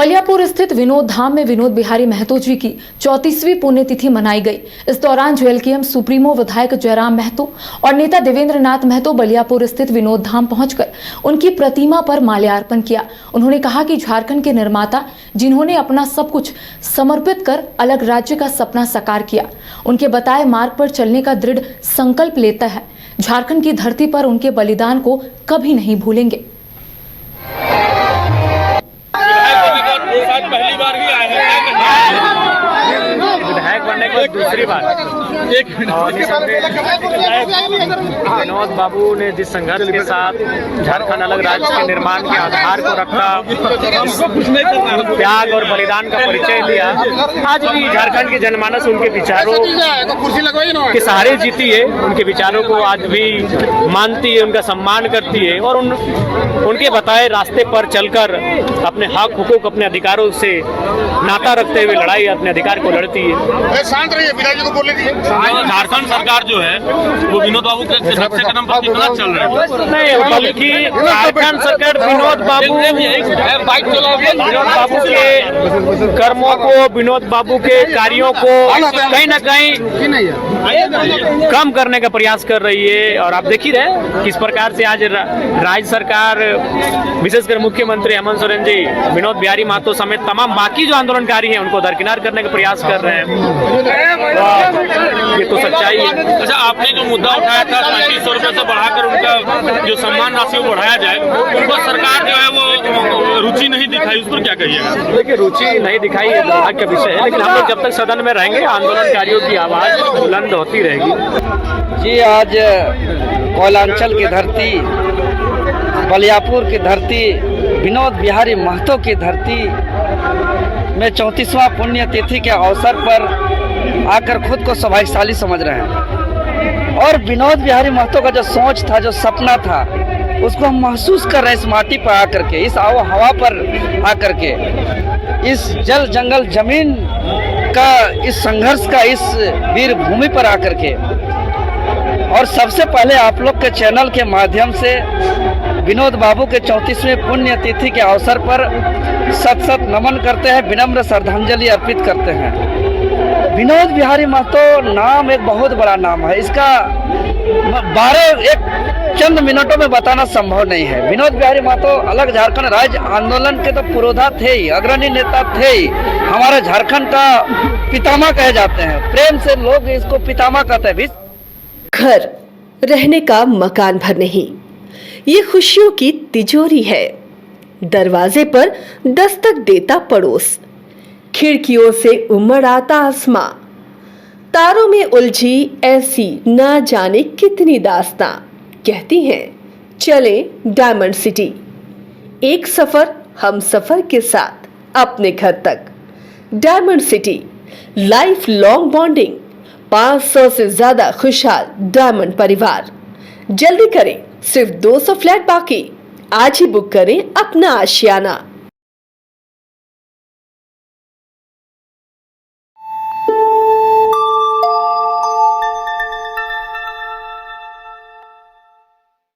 बलियापुर स्थित विनोद धाम में विनोद बिहारी महतो जी की 34वीं पुण्यतिथि मनाई गई। इस दौरान जेएलकेएम सुप्रीमो विधायक जयराम महतो और नेता देवेंद्र नाथ महतो बलियापुर स्थित विनोद धाम पहुंचकर उनकी प्रतिमा पर माल्यार्पण किया। उन्होंने कहा कि झारखंड के निर्माता जिन्होंने अपना सब कुछ समर्पित कर अलग राज्य का सपना साकार किया, उनके बताए मार्ग पर चलने का दृढ़ संकल्प लेता है। झारखंड की धरती पर उनके बलिदान को कभी नहीं भूलेंगे। पहली बार ही आए हैं विधायक बनने के बाद दूसरी बार। विनोद बाबू ने जिस संघर्ष के साथ झारखंड अलग राज्य के निर्माण के आधार को रखा, त्याग और बलिदान का परिचय दिया, आज भी झारखंड के जनमानस उनके विचारों के सहारे जीती है। उनके विचारों को आज भी मानती है, उनका सम्मान करती है और उनके बताए रास्ते पर चलकर अपने हक हुकूक अपने अधिकारों से नाता रखते हुए लड़ाई अपने अधिकार को लड़ती है। शांत रहिए, पिताजी को बोलने दीजिए। झारखंड सरकार जो है वो विनोद बाबू के नक्शे कदम पर कितना चल रहा है? नहीं, बल्कि झारखंड सरकार विनोद बाबू के कर्मों को, विनोद बाबू के कार्यों को कहीं न कहीं कम करने का प्रयास कर रही है। और आप देख ही रहे किस प्रकार से आज राज्य सरकार, विशेषकर मुख्यमंत्री हेमंत सोरेन जी विनोद बिहारी महतो समेत तमाम बाकी जो आंदोलनकारी हैं उनको दरकिनार करने का प्रयास कर रहे हैं। ये तो सच्चाई है। अच्छा, आपने जो मुद्दा उठाया था 3500 रुपए से बढ़ाकर उनका जो सम्मान राशि को बढ़ाया जाए, उस पर सरकार जो है वो रुचि नहीं दिखाई, उस पर क्या कहिएगा? देखिए, रुचि नहीं दिखाई ये दुर्भाग्य का विषय है, लेकिन हम लोग जब तक सदन में रहेंगे आंदोलनकारियों की आवाज बुलंद होती रहेगी। जी, आज कोयलांचल की धरती, बलियापुर की धरती, विनोद बिहारी महतो की धरती में 34वां पुण्यतिथि के अवसर पर आकर खुद को सौभाग्यशाली समझ रहे हैं। और विनोद बिहारी महतो का जो सोच था, जो सपना था, उसको हम महसूस कर रहे हैं इस माटी पर आकर के, इस आबो हवा पर आकर के, इस जल जंगल जमीन का, इस संघर्ष का, इस वीर भूमि पर आकर के। और सबसे पहले आप लोग के चैनल के माध्यम से विनोद बाबू के 34वें पुण्यतिथि के अवसर पर सत सत नमन करते हैं, विनम्र श्रद्धांजलि अर्पित करते हैं। विनोद बिहारी महतो नाम एक बहुत बड़ा नाम है, इसका 12 चंद मिनटों में बताना संभव नहीं है। विनोद बिहारी महतो अलग झारखंड राज्य आंदोलन के तो पुरोधा थे ही, अग्रणी नेता थे ही, हमारे झारखंड का पितामह कहे जाते हैं। प्रेम से लोग इसको पितामह कहते हैं। घर रहने का मकान भर नहीं, ये खुशियों की तिजोरी है। दरवाजे पर दस्तक देता पड़ोस, खिड़कियों से उमड़ आता आसमां, तारों में उलझी ऐसी ना जाने कितनी दास्तां। कहती हैं चले डायमंड सिटी, एक सफर हम सफर के साथ अपने घर तक। Diamond city, life long bonding, 500 से ज्यादा खुशहाल डायमंड परिवार। जल्दी करें, सिर्फ 200 फ्लैट बाकी। आज ही बुक करें अपना आशियाना।